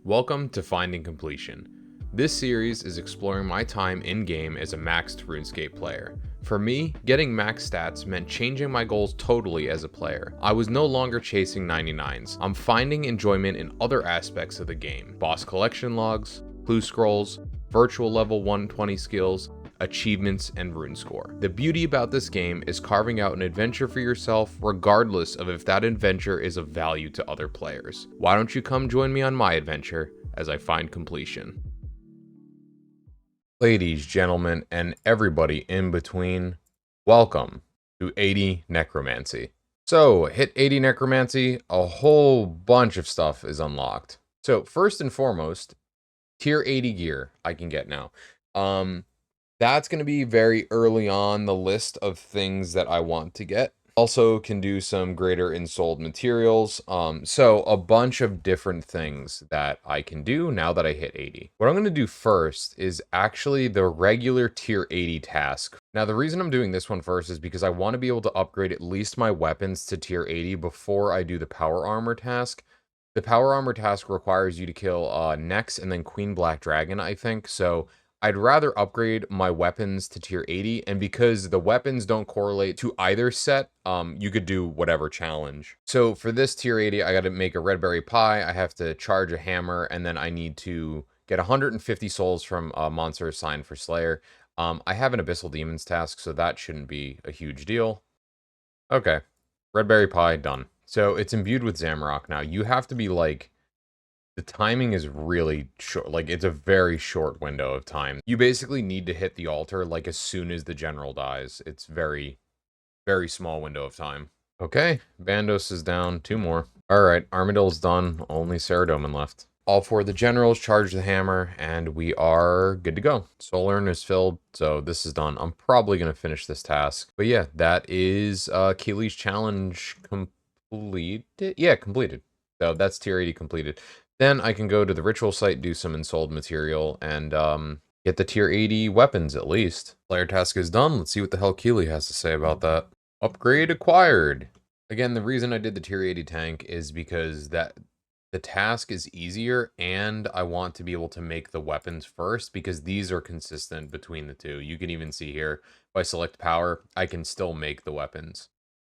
Welcome to Finding Completion. This series is exploring my time in-game as a maxed Runescape player. For me, getting max stats meant changing my goals totally as a player. I was no longer chasing 99s. I'm finding enjoyment in other aspects of the game. Boss collection logs, clue scrolls, virtual level 120 skills, achievements, and rune score. The beauty about this game is carving out an adventure for yourself regardless of if that adventure is of value to other players. Why don't you come join me on my adventure as I find completion? Ladies, gentlemen, and everybody in between, welcome to 80 Necromancy. So, hit 80 Necromancy, a whole bunch of stuff is unlocked. So, first and foremost, tier 80 gear I can get now. That's going to be very early on the list of things that I want to get. Also can do some greater ensouled materials. So a bunch of different things that I can do now that I hit 80. What I'm going to do first is actually the regular tier 80 task. Now the reason I'm doing this one first is because I want to be able to upgrade at least my weapons to tier 80 before I do the power armor task. The power armor task requires you to kill Nex and then Queen Black Dragon, I think. So I'd rather upgrade my weapons to tier 80, and because the weapons don't correlate to either set, you could do whatever challenge. So for this tier 80, I got to make a red berry pie, I have to charge a hammer, and then I need to get 150 souls from a monster assigned for Slayer. I have an Abyssal Demons task, so that shouldn't be a huge deal. Okay, red berry pie, done. So it's imbued with Zamorak now. You have to be like... The timing is really short, like it's a very short window of time. You basically need to hit the altar like as soon as the general dies. It's very, very small window of time. Okay, Bandos is down, 2 more. Alright, Armadill's done, only Saradomin left. All 4 of the generals charge the hammer, and we are good to go. Soul Urn is filled, so this is done. I'm probably going to finish this task. But yeah, that is Keely's challenge completed. Yeah, completed. So that's tier 80 completed. Then I can go to the ritual site, do some ensouled material, and get the tier 80 weapons at least. Player task is done. Let's see what the hell Keely has to say about that. Upgrade acquired. Again, the reason I did the tier 80 tank is because the task is easier, and I want to be able to make the weapons first because these are consistent between the two. You can even see here, if I select power, I can still make the weapons.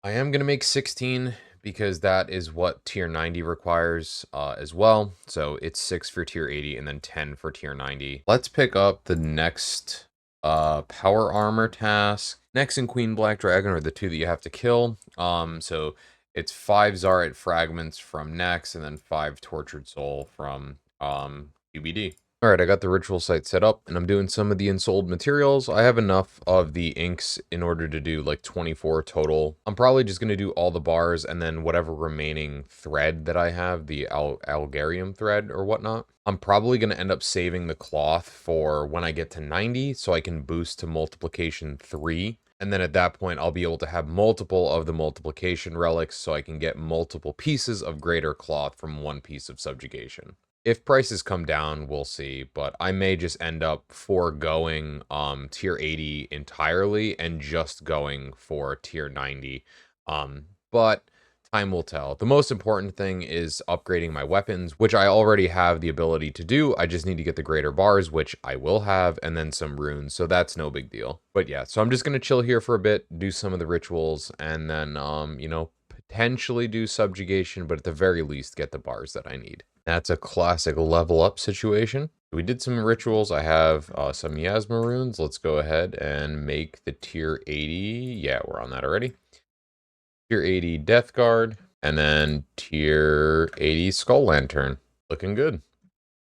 I am going to make 16 because that is what tier 90 requires as well. So it's 6 for tier 80 and then 10 for tier 90. Let's pick up the next power armor task. Nex and Queen Black Dragon are the 2 that you have to kill. So it's 5 Zaret fragments from Nex and then 5 Tortured Soul from UBD. Alright, I got the ritual site set up, and I'm doing some of the ensouled materials. I have enough of the inks in order to do like 24 total. I'm probably just going to do all the bars and then whatever remaining thread that I have, the Algarium thread or whatnot. I'm probably going to end up saving the cloth for when I get to 90 so I can boost to multiplication 3. And then at that point, I'll be able to have multiple of the multiplication relics so I can get multiple pieces of greater cloth from one piece of subjugation. If prices come down, we'll see, but I may just end up foregoing tier 80 entirely and just going for tier 90. But time will tell. The most important thing is upgrading my weapons, which I already have the ability to do. I just need to get the greater bars, which I will have, and then some runes, so that's no big deal. But yeah, so I'm just going to chill here for a bit, do some of the rituals, and then, you know, potentially do subjugation, but at the very least, get the bars that I need. That's a classic level up situation. We did some rituals. I have some Miasma runes. Let's go ahead and make the tier 80. Yeah, we're on that already. Tier 80 Death Guard. And then tier 80 Skull Lantern. Looking good.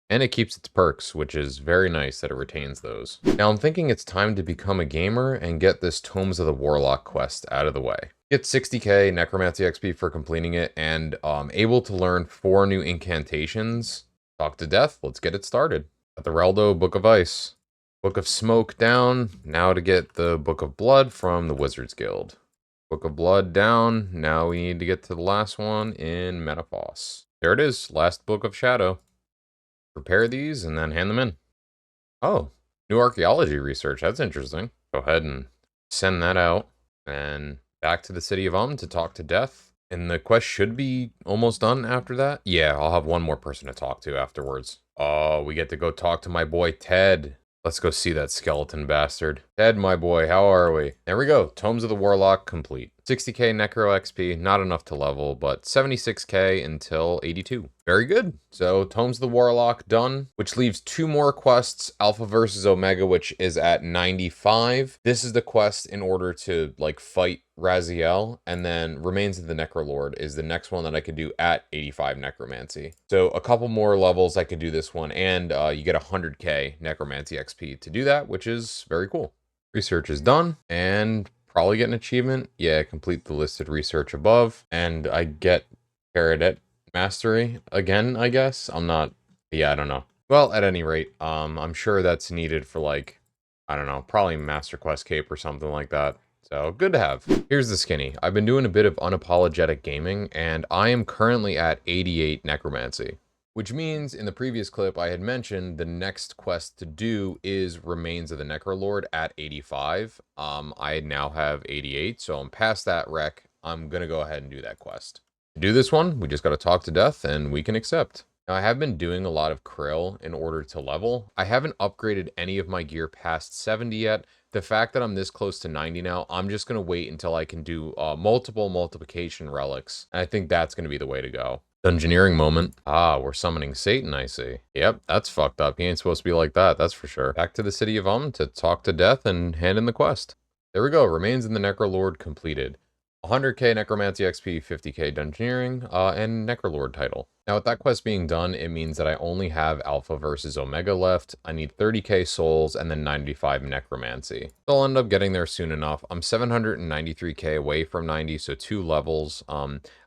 And it keeps its perks, which is very nice that it retains those. Now I'm thinking it's time to become a gamer and get this Tomes of the Warlock quest out of the way. Get 60k Necromancy XP for completing it, and able to learn 4 new incantations. Talk to Death, let's get it started. Got the Reldo Book of Ice. Book of Smoke down, now to get the Book of Blood from the Wizards Guild. Book of Blood down, now we need to get to the last one in Metaphos. There it is, last Book of Shadow. Prepare these and then hand them in. Oh, new archaeology research, that's interesting. Go ahead and send that out, and back to the city of to talk to Death, And the quest should be almost done after that. Yeah, I'll have one more person to talk to afterwards. Oh, we get to go talk to my boy Ted. Let's go see that skeleton bastard. Ted, my boy, how are we? There we go. Tomes of the Warlock complete. 60k Necro XP, not enough to level, but 76k until 82. Very good. So, Tomes of the Warlock done, which leaves 2 more quests, Alpha versus Omega, which is at 95. This is the quest in order to, like, fight Raziel, and then Remains of the Necrolord is the next one that I could do at 85 Necromancy. So, a couple more levels I could do this one, and you get 100k Necromancy XP to do that, which is very cool. Research is done, and probably get an achievement. Yeah, complete the listed research above, and I get Paradet Mastery again, I guess. I'm not, yeah, I don't know. Well, at any rate, I'm sure that's needed for, like, I don't know, probably Master Quest Cape or something like that. So, good to have. Here's the skinny. I've been doing a bit of unapologetic gaming, and I am currently at 88 Necromancy. Which means, in the previous clip, I had mentioned the next quest to do is Remains of the Necrolord at 85. I now have 88, so I'm past that wreck. I'm gonna go ahead and do that quest. To do this one, we just gotta talk to death, and we can accept. Now, I have been doing a lot of krill in order to level. I haven't upgraded any of my gear past 70 yet. The fact that I'm this close to 90 now, I'm just gonna wait until I can do multiple multiplication relics, and I think that's gonna be the way to go. Dungeoneering moment. Ah, we're summoning Satan, I see. Yep, that's fucked up. He ain't supposed to be like that, that's for sure. Back to the city of to talk to death and hand in the quest. There we go. Remains in the Necrolord completed. 100k Necromancy XP, 50k Dungeoneering, and Necrolord title. Now, with that quest being done, it means that I only have Alpha versus Omega left. I need 30k souls and then 95 Necromancy. So I'll end up getting there soon enough. I'm 793k away from 90, so 2 levels.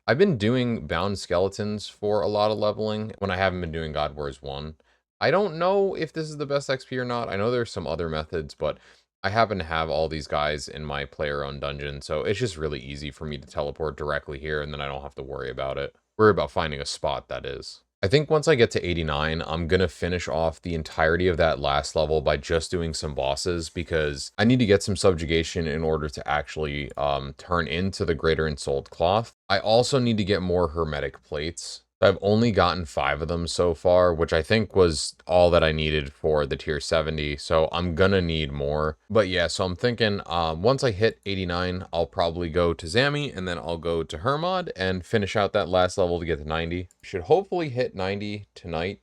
I've been doing bound skeletons for a lot of leveling when I haven't been doing God Wars 1. I don't know if this is the best XP or not. I know there's some other methods, but I happen to have all these guys in my player-owned dungeon, so it's just really easy for me to teleport directly here, and then I don't have to worry about it. Worry about finding a spot, that is. I think once I get to 89, I'm gonna finish off the entirety of that last level by just doing some bosses, because I need to get some subjugation in order to actually turn into the Greater Ensouled Cloth. I also need to get more Hermetic Plates. I've only gotten 5 of them so far, which I think was all that I needed for the tier 70, so I'm gonna need more. But yeah, so I'm thinking once I hit 89, I'll probably go to Zami, and then I'll go to Hermod and finish out that last level to get to 90. Should hopefully hit 90 tonight,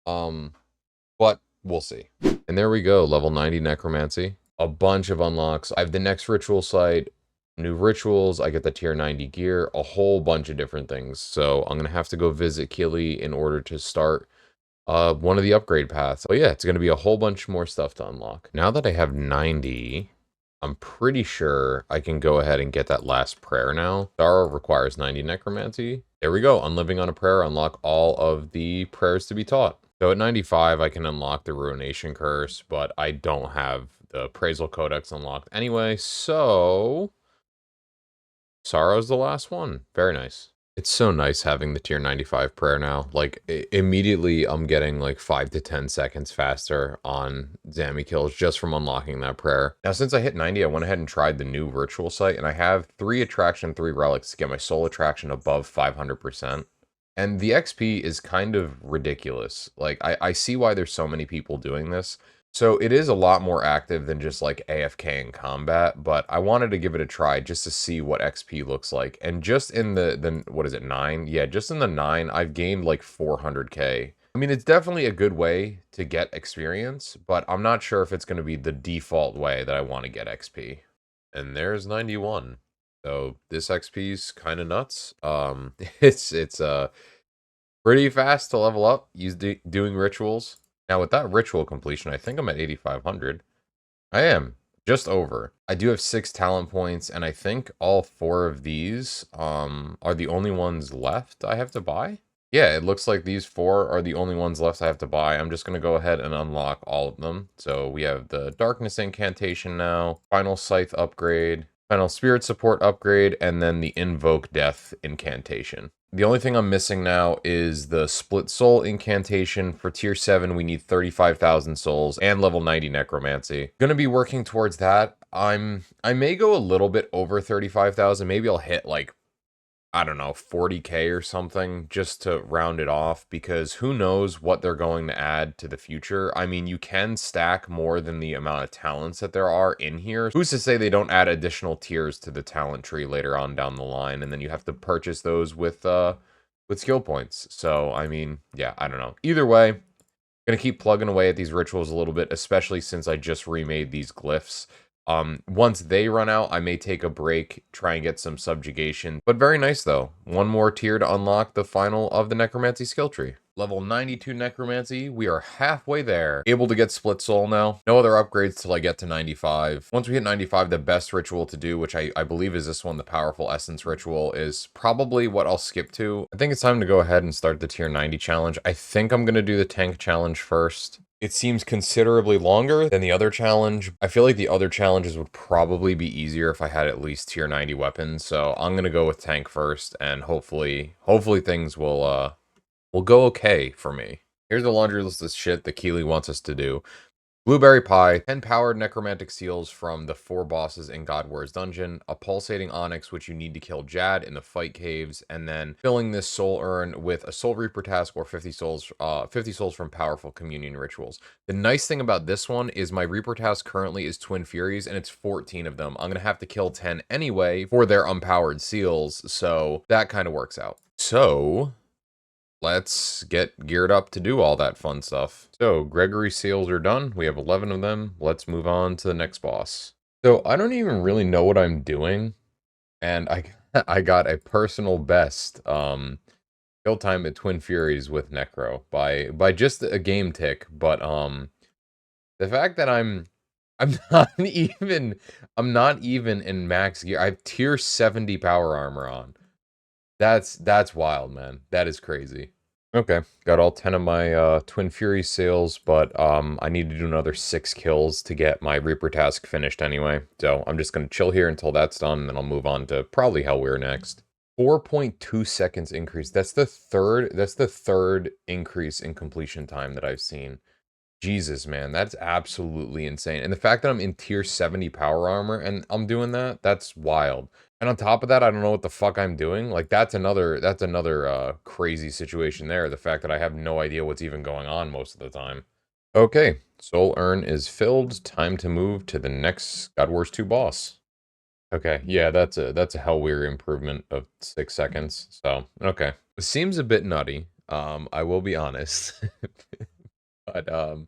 but we'll see. And there we go, level 90 Necromancy. A bunch of unlocks. I have the next ritual site, new rituals, I get the tier 90 gear, a whole bunch of different things. So I'm gonna have to go visit Keely in order to start one of the upgrade paths. But yeah, it's gonna be a whole bunch more stuff to unlock. Now that I have 90, I'm pretty sure I can go ahead and get that last prayer now. Sorrow requires 90 Necromancy. There we go, Unliving on a Prayer, unlock all of the prayers to be taught. So at 95, I can unlock the Ruination Curse, but I don't have the Appraisal Codex unlocked anyway, so Sorrow's the last one. Very nice. It's so nice having the tier 95 prayer now. Like, immediately I'm getting like 5 to 10 seconds faster on Zami kills just from unlocking that prayer. Now, since I hit 90, I went ahead and tried the new ritual site, and I have 3 attraction, 3 relics to get my soul attraction above 500%. And the XP is kind of ridiculous. Like, I see why there's so many people doing this. So it is a lot more active than just like AFK in combat, but I wanted to give it a try just to see what XP looks like. And just in the what is it, 9? Yeah, just in the 9, I've gained like 400k. I mean, it's definitely a good way to get experience, but I'm not sure if it's going to be the default way that I want to get XP. And there's 91. So this XP's kind of nuts. It's pretty fast to level up doing rituals. Now, with that ritual completion, I think I'm at 8,500. I am. Just over. I do have 6 talent points, and I think all 4 of these are the only ones left I have to buy. Yeah, it looks like these 4 are the only ones left I have to buy. I'm just going to go ahead and unlock all of them. So we have the Darkness Incantation now, Final Scythe upgrade, Final Spirit Support upgrade, and then the Invoke Death Incantation. The only thing I'm missing now is the Split Soul Incantation. For tier 7, we need 35,000 souls and level 90 Necromancy. Gonna be working towards that. I may go a little bit over 35,000. Maybe I'll hit like I don't know, 40k or something, just to round it off, because who knows what they're going to add to the future. I mean, you can stack more than the amount of talents that there are in here. Who's to say they don't add additional tiers to the talent tree later on down the line, and then you have to purchase those with skill points. So, I mean, yeah, I don't know. Either way, gonna keep plugging away at these rituals a little bit, especially since I just remade these glyphs. Once they run out, I may take a break, try and get some subjugation. But very nice, though. One more tier to unlock the final of the Necromancy skill tree. Level 92 Necromancy, we are halfway there. Able to get Split Soul now. No other upgrades till I get to 95. Once we hit 95, the best ritual to do, which I believe is this one, the Powerful Essence ritual, is probably what I'll skip to. I think it's time to go ahead and start the tier 90 challenge. I think I'm going to do the tank challenge first. It seems considerably longer than the other challenge. I feel like the other challenges would probably be easier if I had at least tier 90 weapons. So I'm going to go with tank first, and hopefully things will go okay for me. Here's a laundry list of shit that Keely wants us to do. Blueberry Pie, 10 powered necromantic seals from the 4 bosses in God Wars Dungeon, a pulsating onyx which you need to kill Jad in the fight caves, and then filling this soul urn with a soul reaper task or 50 souls from powerful communion rituals. The nice thing about this one is my reaper task currently is Twin Furies, and it's 14 of them. I'm gonna have to kill 10 anyway for their unpowered seals, so that kind of works out. So let's get geared up to do all that fun stuff. So, Gregory seals are done. We have 11 of them. Let's move on to the next boss. So, I don't even really know what I'm doing. And I got a personal best kill time at Twin Furies with Necro by just a game tick. But the fact that I'm I'm not even in max gear. I have tier 70 power armor on. That's wild, man. That is crazy. Okay, got all 10 of my Twin Fury sales, but I need to do another 6 kills to get my Reaper task finished anyway. So I'm just going to chill here until that's done, and then I'll move on to probably Hellweir next. 4.2 seconds increase. That's the third increase in completion time that I've seen. Jesus, man, that's absolutely insane. And the fact that I'm in tier 70 power armor and I'm doing that, that's wild. And on top of that, I don't know what the fuck I'm doing. Like, that's another crazy situation there. The fact that I have no idea what's even going on most of the time. Okay, Soul Urn is filled. Time to move to the next God Wars 2 boss. Okay, yeah, that's a Hellweir improvement of 6 seconds. So, okay. It seems a bit nutty. I will be honest. But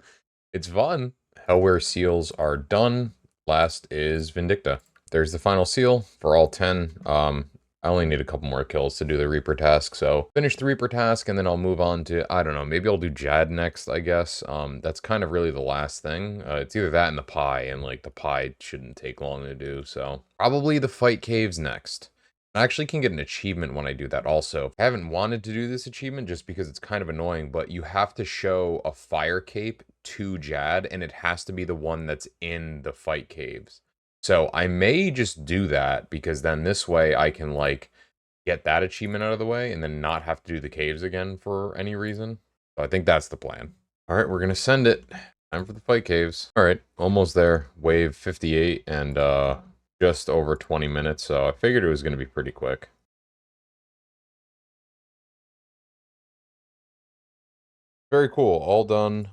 it's fun. Hellweir seals are done. Last is Vindicta. There's the final seal for all 10. I only need a couple more kills to do the Reaper task, so finish the Reaper task, and then I'll move on to, I don't know, maybe I'll do Jad next, I guess. That's kind of really the last thing. It's either that and the pie, and like the pie shouldn't take long to do, so probably the fight caves next. I actually can get an achievement when I do that also. I haven't wanted to do this achievement just because it's kind of annoying, but you have to show a fire cape to Jad, and it has to be the one that's in the fight caves. So I may just do that, because then this way I can like get that achievement out of the way and then not have to do the caves again for any reason. So I think that's the plan. All right, we're going to send it. Time for the fight caves. All right, almost there. Wave 58 and just over 20 minutes, so I figured it was going to be pretty quick. Very cool, all done.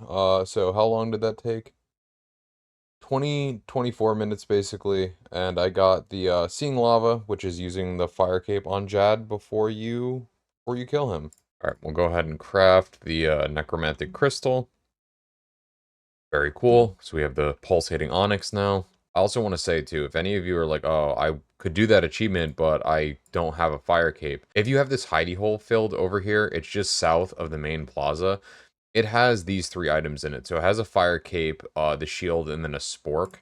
So how long did that take? 24 minutes basically, and I got the Seeing Lava, which is using the fire cape on Jad before you kill him. All right, we'll go ahead and craft the necromantic crystal. Very cool. So we have the pulsating onyx now. I also want to say too, if any of you are like, oh, I could do that achievement, but I don't have a fire cape. If you have this hidey hole filled over here, it's just south of the main plaza. It has these 3 items in it. So it has a fire cape, the shield, and then a spork.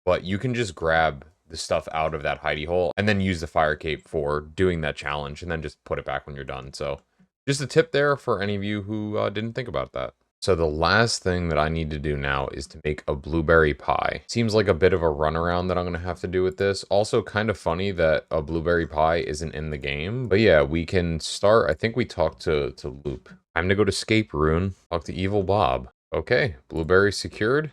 But you can just grab the stuff out of that hidey hole and then use the fire cape for doing that challenge, and then just put it back when you're done. So just a tip there for any of you who didn't think about that. So the last thing that I need to do now is to make a blueberry pie. Seems like a bit of a runaround that I'm going to have to do with this. Also kind of funny that a blueberry pie isn't in the game. But yeah, we can start. I think we talked to Loop. Time to go to Scape Rune. Talk to Evil Bob. Okay, blueberry secured.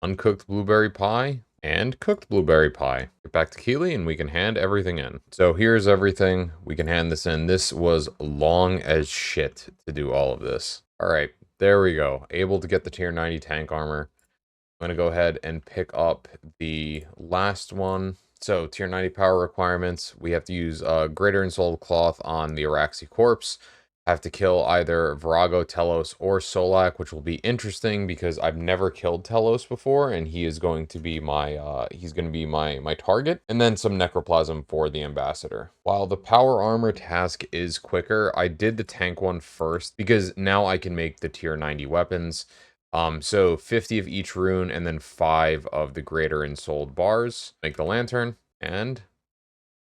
Uncooked blueberry pie. And cooked blueberry pie. Get back to Keely and we can hand everything in. So here's everything. We can hand this in. This was long as shit to do all of this. All right, there we go. Able to get the tier 90 tank armor. I'm going to go ahead and pick up the last one. So tier 90 power requirements. We have to use Greater Ensouled Cloth on the Araxi corpse. Have to kill either Virago, Telos, or Solak, which will be interesting because I've never killed Telos before, and he is going to be my target. And then some Necroplasm for the Ambassador. While the power armor task is quicker, I did the tank one first because now I can make the tier 90 weapons. So 50 of each rune and then 5 of the Greater Ensouled bars. Make the lantern and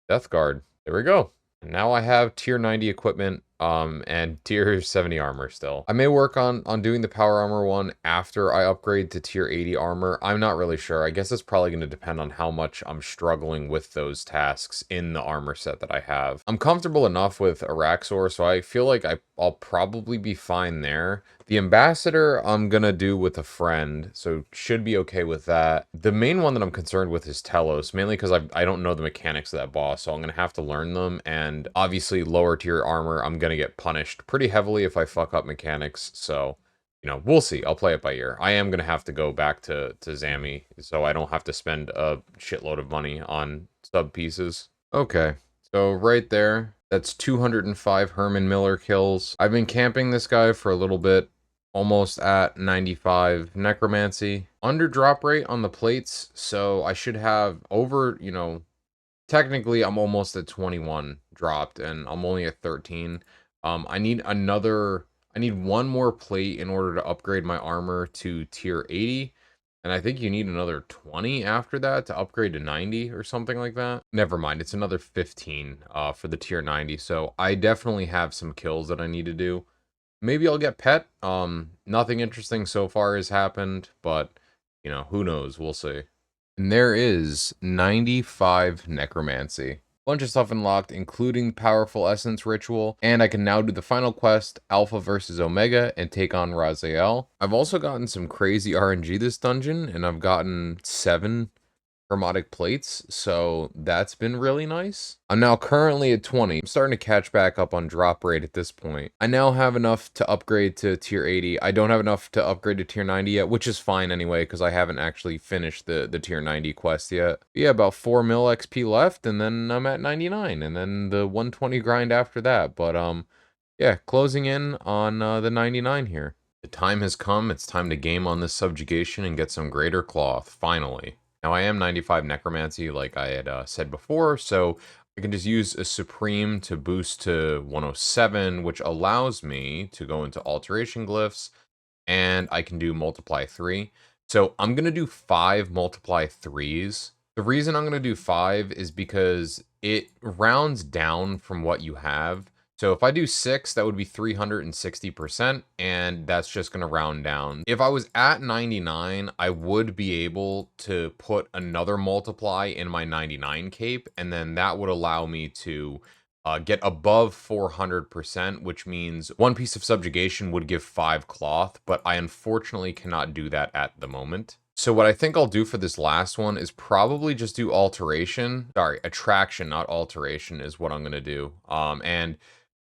Death Guard. There we go. And now I have tier 90 equipment and tier 70 armor still. I may work on doing the power armor one after I upgrade to tier 80 armor. I'm not really sure. I guess it's probably going to depend on how much I'm struggling with those tasks in the armor set that I have. I'm comfortable enough with Araxor, so I feel like I'll probably be fine there. The Ambassador I'm gonna do with a friend, so should be okay with that. The main one that I'm concerned with is Telos, mainly because I don't know the mechanics of that boss, so I'm gonna have to learn them, and obviously lower tier armor, I'm gonna get punished pretty heavily if I fuck up mechanics, so, you know, we'll see. I'll play it by ear. I am gonna have to go back to Zami, so I don't have to spend a shitload of money on sub pieces. Okay, so right there, that's 205 Herman Miller kills. I've been camping this guy for a little bit. Almost at 95 necromancy. Under drop rate on the plates, so I should have over, you know, technically I'm almost at 21 dropped and I'm only at 13. I need one more plate in order to upgrade my armor to tier 80. And I think you need another 20 after that to upgrade to 90 or something like that. Never mind, it's another 15 for the tier 90. So I definitely have some kills that I need to do. Maybe I'll get pet. Nothing interesting so far has happened, but, you know, who knows? We'll see. And there is 95 necromancy. Bunch of stuff unlocked, including powerful essence ritual, and I can now do the final quest, Alpha versus Omega, and take on Raziel. I've also gotten some crazy RNG this dungeon, and I've gotten 7 chromatic plates, so that's been really nice. I'm now currently at 20. I'm starting to catch back up on drop rate at this point. I now have enough to upgrade to tier 80. I don't have enough to upgrade to tier 90 yet, which is fine anyway, because I haven't actually finished the tier 90 quest yet. But yeah, about 4 mil XP left, and then I'm at 99, and then the 120 grind after that. But yeah, closing in on the 99 here. The time has come. It's time to game on this subjugation and get some greater cloth, finally. Now, I am 95 necromancy, like I had said before, so I can just use a supreme to boost to 107, which allows me to go into alteration glyphs, and I can do multiply 3. So I'm going to do 5 multiply 3s. The reason I'm going to do 5 is because it rounds down from what you have. So if I do 6, that would be 360%, and that's just going to round down. If I was at 99, I would be able to put another multiply in my 99 cape, and then that would allow me to get above 400%, which means 1 piece of subjugation would give 5 cloth, but I unfortunately cannot do that at the moment. So what I think I'll do for this last one is probably just do alteration. Sorry, attraction, not alteration is what I'm going to do. And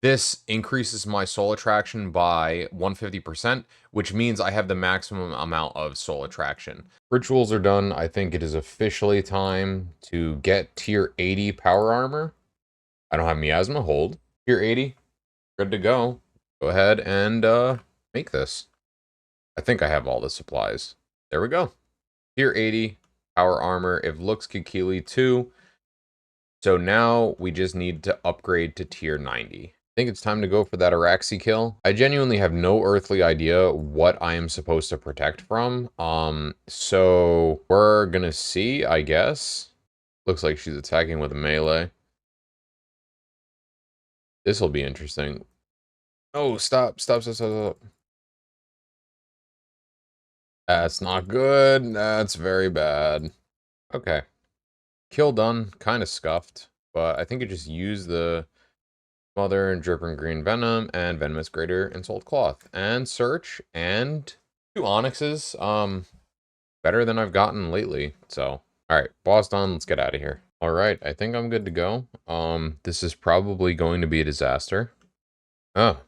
this increases my soul attraction by 150%, which means I have the maximum amount of soul attraction. Rituals are done. I think it is officially time to get tier 80 power armor. I don't have miasma, hold. Tier 80, good to go. Go ahead and make this. I think I have all the supplies. There we go. Tier 80, power armor. If looks Kikili too. So now we just need to upgrade to tier 90. I think it's time to go for that Araxi kill. I genuinely have no earthly idea what I am supposed to protect from. So we're gonna see, I guess. Looks like she's attacking with a melee. This will be interesting. Oh, stop. That's not good. That's very bad. Okay. Kill done. Kind of scuffed. But I think it just used the Mother and Dripping Green Venom and Venomous Greater Ensouled Cloth. And Search and 2 Onyxes. better than I've gotten lately. So, all right, boss done. Let's get out of here. All right, I think I'm good to go. This is probably going to be a disaster. Oh,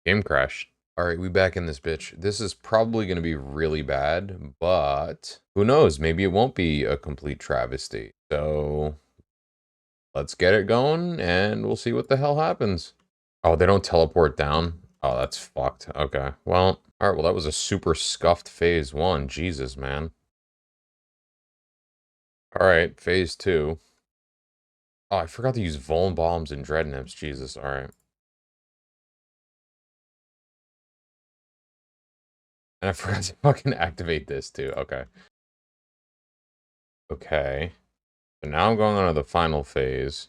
game crashed. All right, we back in this bitch. This is probably going to be really bad, but who knows? Maybe it won't be a complete travesty. So let's get it going, and we'll see what the hell happens. Oh, they don't teleport down? Oh, that's fucked. Okay, well, all right, well, that was a super scuffed phase 1. Jesus, man. All right, phase 2. Oh, I forgot to use Vuln Bombs and Dread Nips. Jesus, all right. And I forgot to fucking activate this, too. Okay. Okay. So now I'm going on to the final phase.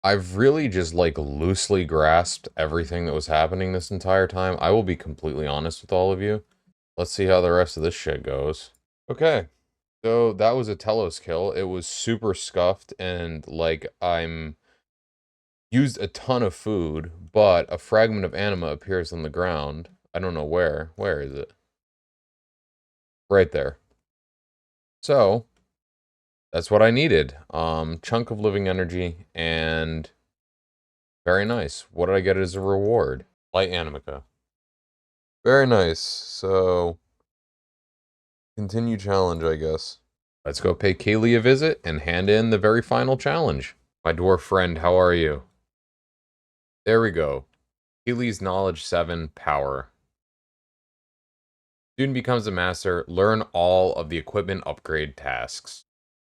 I've really just, like, loosely grasped everything that was happening this entire time. I will be completely honest with all of you. Let's see how the rest of this shit goes. Okay. So that was a Telos kill. It was super scuffed and like I'm used a ton of food, but a fragment of anima appears on the ground. I don't know where. Where is it? Right there. So that's what I needed. Chunk of living energy and very nice. What did I get as a reward? Light animica. Very nice. So continue challenge, I guess. Let's go pay Kaylee a visit and hand in the very final challenge. My dwarf friend, how are you? There we go. Healy's Knowledge 7 Power. Student becomes a master. Learn all of the equipment upgrade tasks.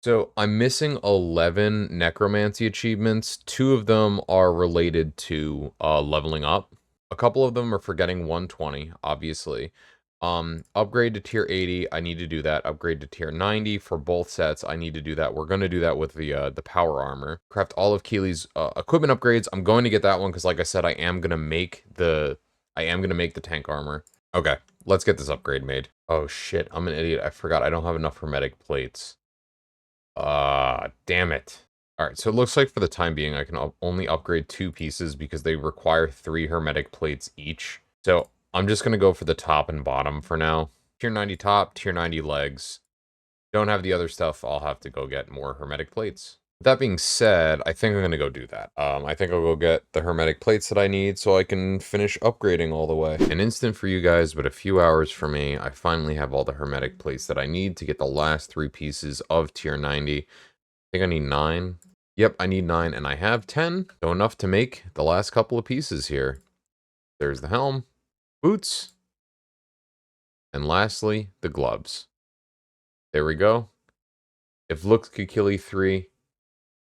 So I'm missing 11 necromancy achievements. 2 of them are related to leveling up. A couple of them are for getting 120, obviously. Upgrade to tier 80, I need to do that. Upgrade to tier 90 for both sets, I need to do that. We're going to do that with the power armor. Craft all of Keely's equipment upgrades. I'm going to get that one because, like I said, I am going to make the tank armor. Okay, let's get this upgrade made. Oh shit, I'm an idiot. I forgot I don't have enough hermetic plates. Damn it. Alright, so it looks like for the time being, I can only upgrade 2 pieces because they require 3 hermetic plates each. So I'm just going to go for the top and bottom for now. Tier 90 top, tier 90 legs. Don't have the other stuff, I'll have to go get more hermetic plates. With that being said, I think I'm going to go do that. I think I'll go get the hermetic plates that I need so I can finish upgrading all the way. An instant for you guys, but a few hours for me. I finally have all the hermetic plates that I need to get the last 3 pieces of tier 90. I think I need 9. Yep, I need 9, and I have 10. So enough to make the last couple of pieces here. There's the helm, boots, and lastly, the gloves. There we go. If looks could kill 3,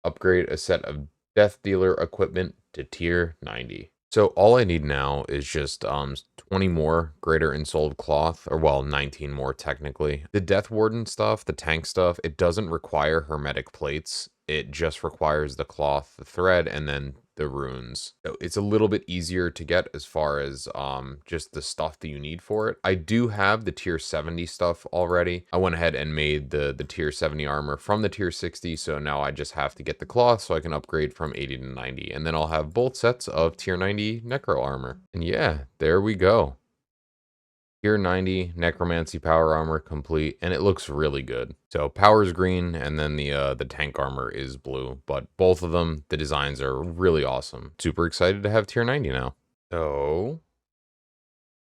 upgrade a set of Death Dealer equipment to tier 90. So all I need now is just 20 more Greater Ensouled Cloth, or well, 19 more technically. The Death Warden stuff, the tank stuff, it doesn't require hermetic plates. It just requires the cloth, the thread, and then the runes. So it's a little bit easier to get as far as just the stuff that you need for it. I do have the tier 70 stuff already. I went ahead and made the tier 70 armor from the tier 60, so now I just have to get the cloth so I can upgrade from 80 to 90, and then I'll have both sets of tier 90 necro armor. And yeah, there we go. Tier 90 necromancy power armor complete, and it looks really good. So power's green, and then the tank armor is blue. But both of them, the designs are really awesome. Super excited to have tier 90 now. So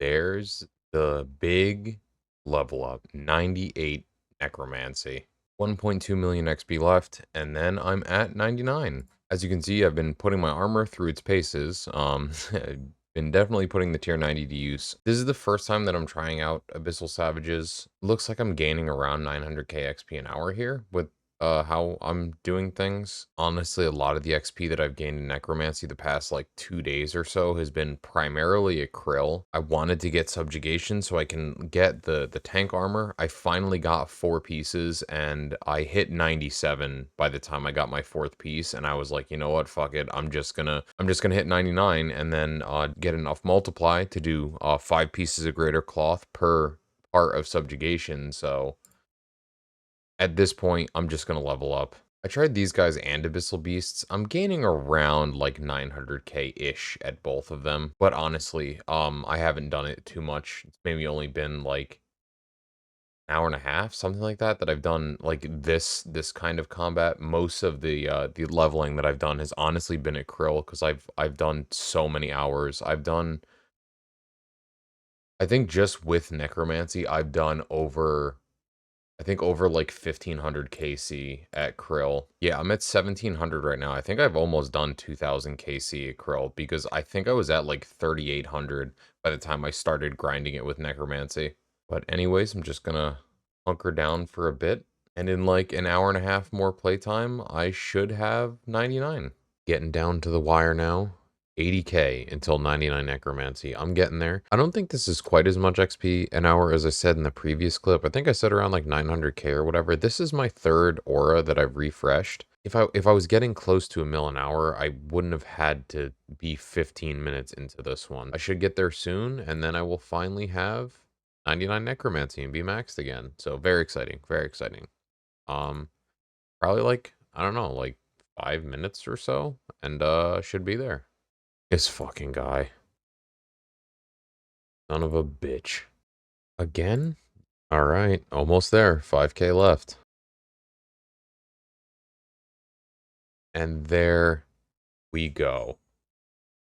there's the big level up, 98 necromancy. 1.2 million XP left, and then I'm at 99. As you can see, I've been putting my armor through its paces. Been definitely putting the tier 90 to use. This is the first time that I'm trying out Abyssal Savages. Looks like I'm gaining around 900k XP an hour here with how I'm doing things. Honestly, a lot of the XP that I've gained in Necromancy the past like 2 days or so has been primarily a krill. I wanted to get subjugation so I can get the tank armor. I finally got 4 pieces and I hit 97 by the time I got my 4th piece, and I was like, you know what, fuck it. I'm just gonna hit 99 and then get enough multiply to do 5 pieces of greater cloth per part of subjugation. So at this point, I'm just going to level up. I tried these guys and Abyssal Beasts. I'm gaining around like 900k-ish at both of them. But honestly, I haven't done it too much. It's maybe only been like hour and a half, something like that, that I've done like this kind of combat. Most of the leveling that I've done has honestly been at Krill, because I've done so many hours. I've done, I think just with Necromancy, I've done over, I think over like 1500 KC at Krill. Yeah, I'm at 1700 right now. I think I've almost done 2000 KC at Krill, because I think I was at like 3800 by the time I started grinding it with Necromancy. But anyways, I'm just gonna hunker down for a bit, and in like an hour and a half more playtime, I should have 99. Getting down to the wire now. 80k until 99 necromancy. I'm getting there. I don't think this is quite as much XP an hour as I said in the previous clip. I think I said around like 900k or whatever. This is my third aura that I've refreshed. If I was getting close to a mil an hour, I wouldn't have had to be 15 minutes into this one. I should get there soon, and then I will finally have 99 necromancy and be maxed again. So very exciting, very exciting. Probably like, I don't know, like 5 minutes or so, and should be there. This fucking guy. Son of a bitch. Again? Alright, almost there. 5k left. And there we go.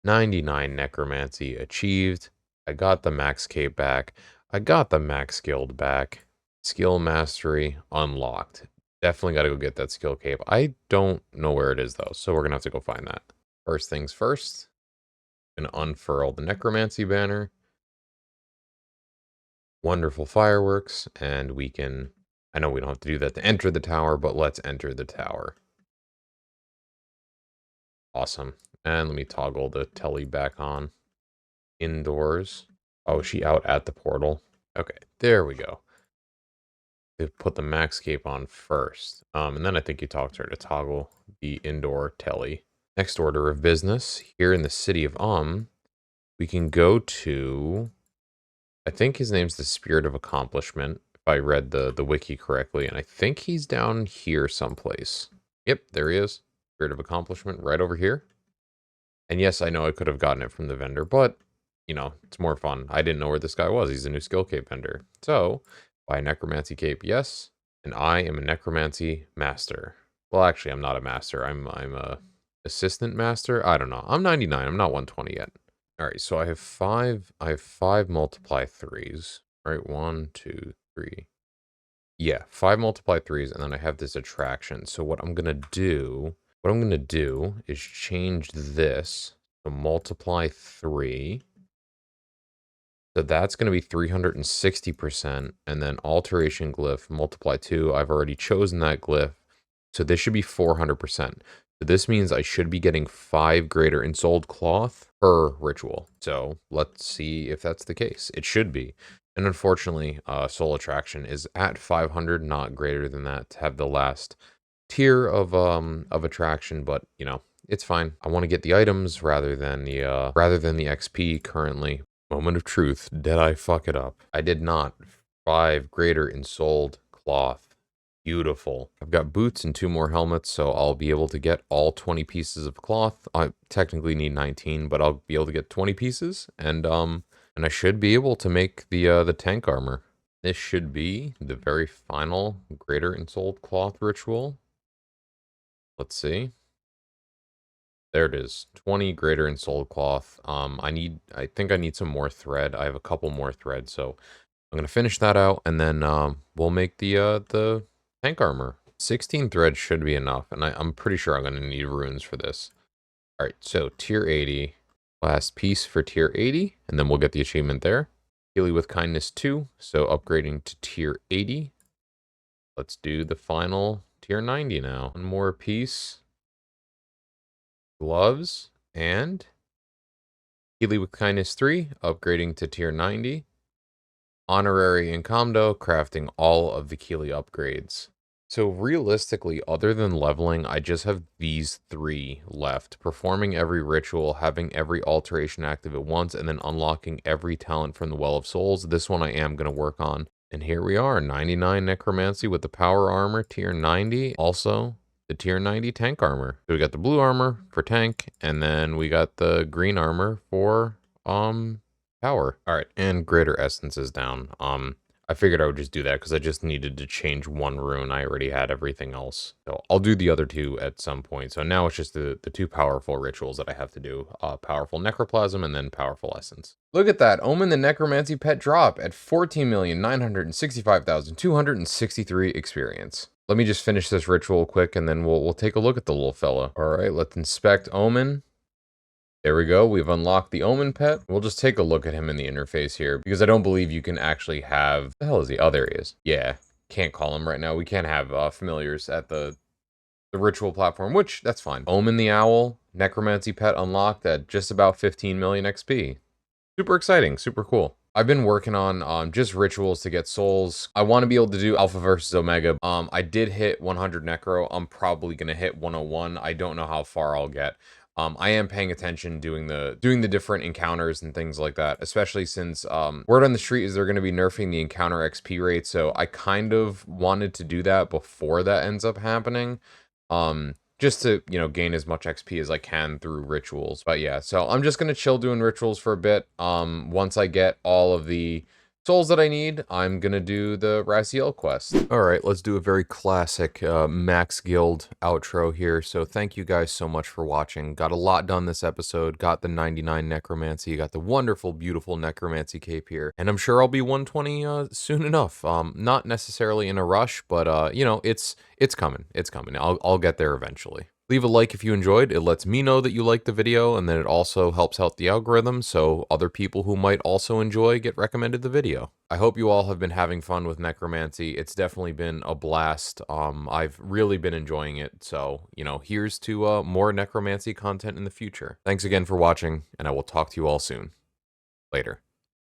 99 necromancy achieved. I got the max cape back. I got the max guild back. Skill mastery unlocked. Definitely got to go get that skill cape. I don't know where it is though, so we're gonna have to go find that. First things first, gonna unfurl the necromancy banner. Wonderful fireworks, and we can, I know we don't have to do that to enter the tower, but let's enter the tower. Awesome. And let me toggle the telly back on. Indoors. Oh, is she out at the portal? Okay, there we go. They put the max cape on first. And then I think you talk to her to toggle the indoor telly. Next order of business, here in the city of we can go to, I think his name's the Spirit of Accomplishment, if I read the wiki correctly, and I think he's down here someplace. Yep, there he is. Spirit of Accomplishment right over here. And yes, I know I could have gotten it from the vendor, but, you know, it's more fun. I didn't know where this guy was. He's a new skill cape vendor. So, buy a necromancy cape, yes. And I am a necromancy master. Well, actually, I'm not a master. I'm a assistant master. I don't know. I'm 99. I'm not 120 yet. All right, so I have five multiply threes. Right, 1, 2, 3. Yeah, 5 multiply threes, and then I have this attraction. So what I'm gonna do is change this to multiply 3. So that's going to be 360%, and then alteration glyph multiply 2. I've already chosen that glyph, so this should be 400%. So this means I should be getting 5 greater ensouled cloth per ritual. So let's see if that's the case. It should be. And unfortunately, soul attraction is at 500, not greater than that, to have the last tier of attraction, but you know, it's fine. I want to get the items rather than the XP currently. Moment of truth. Did I fuck it up? I did not. 5 greater ensouled cloth. Beautiful. I've got boots and 2 more helmets, so I'll be able to get all 20 pieces of cloth. I technically need 19, but I'll be able to get 20 pieces, and I should be able to make the tank armor. This should be the very final greater ensouled cloth ritual. Let's see. There it is. 20 greater ensouled cloth. I think I need some more thread. I have a couple more thread, so I'm gonna finish that out, and then we'll make the tank armor. 16 thread should be enough, and I'm pretty sure I'm gonna need runes for this. All right, so tier 80, last piece for tier 80, and then we'll get the achievement there. Healy with kindness 2, so upgrading to tier 80. Let's do the final tier 90 now. One more piece. Gloves, and Healy with kindness 3, upgrading to tier 90. Honorary Incomdo, crafting all of the Keely upgrades. So realistically, other than leveling, I just have these 3 left. Performing every ritual, having every alteration active at once, and then unlocking every talent from the Well of Souls. This one I am going to work on. And here we are, 99 Necromancy with the Power Armor, tier 90. Also, the tier 90 tank armor. So we got the blue armor for tank, and then we got the green armor for power. All right, and greater essence is down. I figured I would just do that because I just needed to change one rune. I already had everything else. So I'll do the other two at some point. So now it's just the two powerful rituals that I have to do. Powerful Necroplasm and then Powerful Essence. Look at that. Omen the Necromancy pet drop at 14,965,263 experience. Let me just finish this ritual quick and then we'll take a look at the little fella. All right, let's inspect Omen. There we go. We've unlocked the Omen pet. We'll just take a look at him in the interface here because I don't believe you can actually have... The hell is he? Oh, there he is. Yeah. Can't call him right now. We can't have familiars at the ritual platform, which that's fine. Omen the Owl, Necromancy pet unlocked at just about 15 million XP. Super exciting. Super cool. I've been working on just rituals to get souls. I want to be able to do Alpha versus Omega. I did hit 100 Necro. I'm probably going to hit 101. I don't know how far I'll get. I am paying attention doing the different encounters and things like that, especially since word on the street is they're going to be nerfing the encounter XP rate. So I kind of wanted to do that before that ends up happening. Just to, you know, gain as much XP as I can through rituals. But yeah, so I'm just going to chill doing rituals for a bit. Once I get all of the souls that I need, I'm going to do the Raziel quest. All right, let's do a very classic Max Guild outro here. So thank you guys so much for watching. Got a lot done this episode. Got the 99 Necromancy. Got the wonderful, beautiful Necromancy cape here. And I'm sure I'll be 120 soon enough. Not necessarily in a rush, but you know, it's coming. It's coming. I'll get there eventually. Leave a like if you enjoyed. It lets me know that you liked the video, and then it also helps out the algorithm, so other people who might also enjoy get recommended the video. I hope you all have been having fun with Necromancy. It's definitely been a blast. I've really been enjoying it, so, you know, here's to more Necromancy content in the future. Thanks again for watching, and I will talk to you all soon. Later.